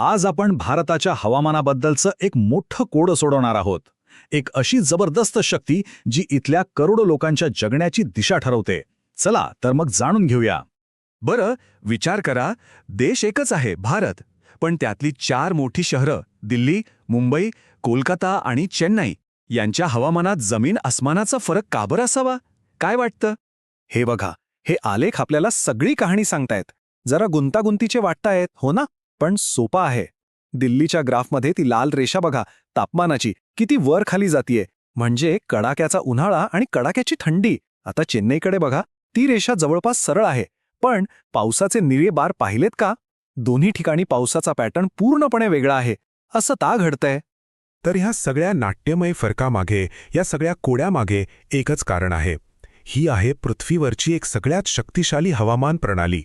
आज आपण भारताच्या हवामानाबद्दलचं एक मोठं कोडं सोडवणार आहोत. एक अशी जबरदस्त शक्ती जी इथल्या करोडो लोकांच्या जगण्याची दिशा ठरवते. चला तर मग जाणून घेऊया. बरं, विचार करा, देश एकच आहे भारत, पण त्यातली 4 मोठी शहरं दिल्ली, मुंबई, कोलकाता आणि चेन्नई यांच्या हवामानात जमीन आसमानाचा फरक का बरं असावा? काय वाटतं? हे बघा, हे आलेख आपल्याला सगळी कहाणी सांगतायत. जरा गुंतागुंतीचे वाटतायत हो ना, पण सोपा आहे. दिल्लीच्या ग्राफमध्ये ती लाल रेषा बघा, तापमानाची किती वर खाली जातीये, म्हणजे कडाक्याचा उन्हाळा आणि कडाक्याची थंडी. आता चेन्नईकडे बघा, ती रेषा जवळपास सरळ आहे, पण पावसाचे निळे बार पाहिलेत का? दोन्ही ठिकाणी पावसाचा पॅटर्न पूर्णपणे वेगळा आहे. असं का घडतंय? तर ह्या सगळ्या नाट्यमय फरकामागे, या सगळ्या कोड्यामागे एकच कारण आहे. ही आहे पृथ्वीवरची एक सगळ्यात शक्तिशाली हवामान प्रणाली.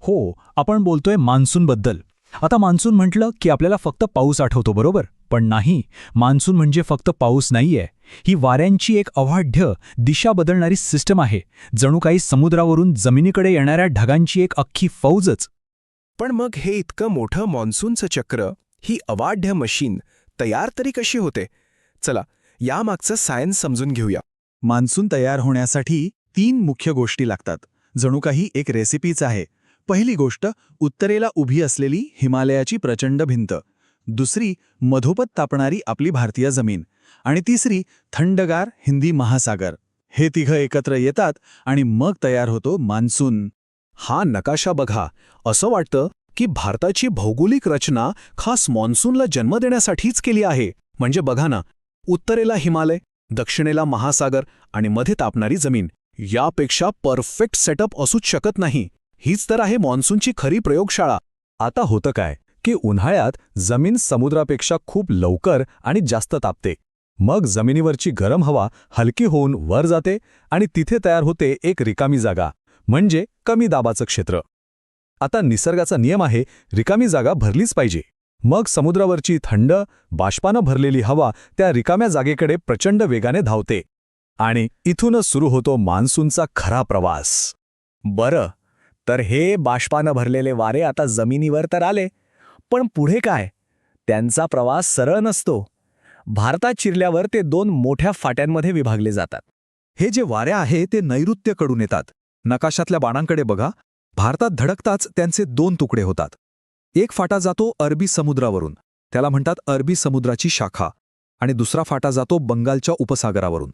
हो, आपण बोलतोय मान्सूनबद्दल. आता मान्सून म्हटलं की आपल्याला फक्त पाऊस आठवतो, बरोबर? पण नाही, मान्सून म्हणजे फक्त पाऊस नाहीये. ही वाऱ्यांची एक अवाढ्य दिशा बदलणारी सिस्टम आहे. जणू काही समुद्रावरून जमिनीकडे येणाऱ्या ढगांची एक अख्खी फौजच. पण मग हे इतकं मोठं मॉन्सूनचं चक्र, ही अवाढ्य मशीन तयार तरी कशी होते? चला, यामागचं सायन्स समजून घेऊया. मान्सून तयार होण्यासाठी 3 मुख्य गोष्टी लागतात. जणू काही एक रेसिपीच आहे. पहिली गोष्ट, उत्तरेला उभी असलेली हिमालयाची प्रचंड भिंत. दुसरी, मधोपद तापणारी आपली भारतीय जमीन. आणि तिसरी, थंडगार हिंदी महासागर. हे तिघं एकत्र येतात आणि मग तयार होतो मान्सून. हा नकाशा बघा, असं वाटतं की भारताची भौगोलिक रचना खास मॉन्सूनला जन्म देण्यासाठीच केली आहे. म्हणजे बघा ना, उत्तरेला हिमालय, दक्षिणेला महासागर आणि मध्ये तापणारी जमीन. यापेक्षा परफेक्ट सेटअप असूच शकत नाही. हीच तर आहे मॉन्सूनची खरी प्रयोगशाळा. आता होतं काय की उन्हाळ्यात जमीन समुद्रापेक्षा खूप लवकर आणि जास्त तापते. मग जमिनीवरची गरम हवा हलकी होऊन वर जाते आणि तिथे तयार होते एक रिकामी जागा, म्हणजे कमी दाबाचं क्षेत्र. आता निसर्गाचा नियम आहे, रिकामी जागा भरलीच पाहिजे. मग समुद्रावरची थंड, बाष्पानं भरलेली हवा त्या रिकाम्या जागेकडे प्रचंड वेगाने धावते. आणि इथूनच सुरू होतो मान्सूनचा खरा प्रवास. बरं, तर हे बाष्पानं भरलेले वारे आता जमिनीवर तर आले, पण पुढे काय? त्यांचा प्रवास सरळ नसतो. भारतात शिरल्यावर ते 2 मोठ्या फाट्यांमध्ये विभागले जातात. हे जे वारे आहे ते नैऋत्यकडून येतात. नकाशातल्या बाणांकडे बघा, भारतात धडकताच त्यांचे 2 तुकडे होतात. एक फाटा जातो अरबी समुद्रावरून, त्याला म्हणतात अरबी समुद्राची शाखा. आणि दुसरा फाटा जातो बंगालच्या उपसागरावरून.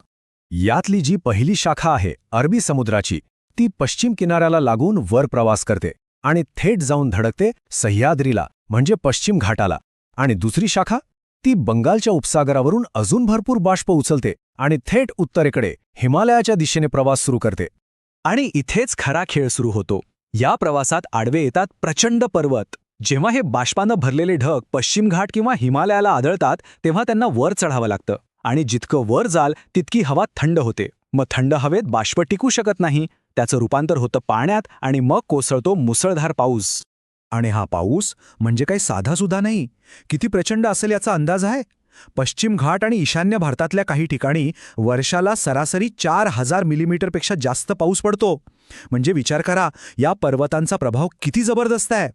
यातली जी पहिली शाखा आहे अरबी समुद्राची, ती पश्चिम किनाऱ्याला लागून वर प्रवास करते आणि थेट जाऊन धडकते सह्याद्रीला, म्हणजे पश्चिम घाटाला. आणि दुसरी शाखा, ती बंगालच्या उपसागरावरून अजून भरपूर बाष्प उचलते आणि थेट उत्तरेकडे हिमालयाच्या दिशेने प्रवास सुरू करते. आणि इथेच खरा खेळ सुरू होतो. या प्रवासात आडवे येतात प्रचंड पर्वत. जेव्हा हे बाष्पानं भरलेले ढग पश्चिम घाट किंवा हिमालयाला आदळतात, तेव्हा त्यांना वर चढावं लागतं. आणि जितकं वर जाल तितकी हवा थंड होते. मग थंड हवेत बाष्प टिकू शकत नाही. त्याचं रूपांतर होतं पाण्यात आणि मग कोसळतो मुसळधार पाऊस. आणि हा पाऊस म्हणजे काही साधासुद्धा नाही. किती प्रचंड असेल याचा अंदाज आहे? पश्चिम घाट आणि ईशान्य भारतातल्या काही ठिकाणी वर्षाला सरासरी 4000 मिलीमीटरपेक्षा जास्त पाऊस पडतो. म्हणजे विचार करा, या पर्वतांचा प्रभाव किती जबरदस्त आहे.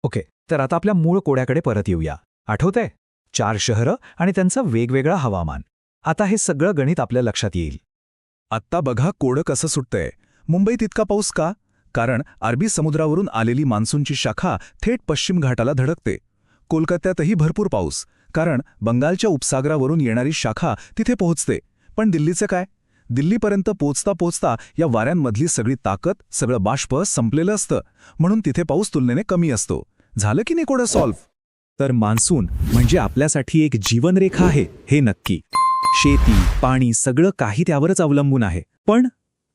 ओके, तर आता आपल्या मूळ कोड्याकडे परत येऊया. आठवतंय? 4 शहरं आणि त्यांचं वेगवेगळं हवामान. आता हे सगळं गणित आपल्या लक्षात येईल. आत्ता बघा कोडं कसं सुटतंय. मुंबईत इतका पाऊस का? कारण अरबी समुद्रावरून आलेली मान्सूनची शाखा थेट पश्चिम घाटाला धडकते. कोलकात्यातही भरपूर पाऊस, कारण बंगालच्या उपसागरावरून येणारी शाखा तिथे पोहोचते. पण दिल्लीचं काय? दिल्लीपर्यंत पोचता पोचता या वाऱ्यांमधली सगळी ताकद, सगळं बाष्प संपलेलं असतं. म्हणून तिथे पाऊस तुलनेने कमी असतो. झालं की नाही कोडं सॉल्व्ह? तर मान्सून म्हणजे आपल्यासाठी एक जीवनरेखा आहे, हे नक्की. शेती, पाणी सगळं काही त्यावरच अवलंबून आहे. पण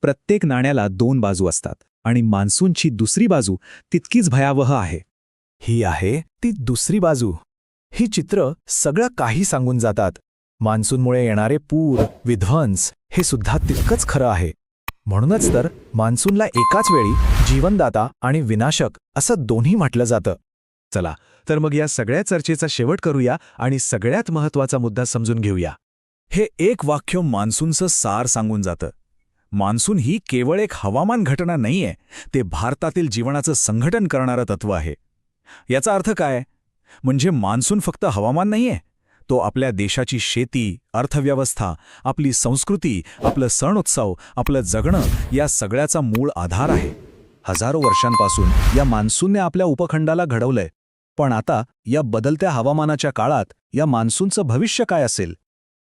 प्रत्येक नाण्याला 2 बाजू असतात आणि मान्सूनची दुसरी बाजू तितकीच भयावह आहे. ही आहे ती दुसरी बाजू. ही चित्र सगळं काही सांगून जातात. मान्सूनमुळे येणारे पूर, विध्वंस हे सुद्धा तितकंच खरं आहे. म्हणूनच तर मान्सूनला एकाच वेळी जीवनदाता आणि विनाशक असं दोन्ही म्हटलं जातं. चला तर मग या सगळ्या चर्चेचा शेवट करूया आणि सगळ्यात महत्त्वाचा मुद्दा समजून घेऊया. हे एक वाक्य मान्सूनचं सार सांगून जातं. मान्सून ही केवळ एक हवामान घटना नाहीये, ते भारतातील जीवनाचं संघटन करणारं तत्व आहे. याचा अर्थ काय? म्हणजे मान्सून फक्त हवामान नाहीये, तो आपल्या देशाची शेती, अर्थव्यवस्था, आपली संस्कृती, आपलं सण उत्सव, आपलं जगणं या सगळ्याचा मूळ आधार आहे. हजारो वर्षांपासून या मान्सूनने आपल्या उपखंडाला घडवलंय. पण आता या बदलत्या हवामानाच्या काळात या मान्सूनचं भविष्य काय असेल?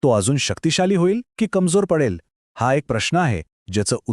तो अजून शक्तिशाली होईल की कमजोर पडेल? हा एक प्रश्न आहे ज्याचं उत्तर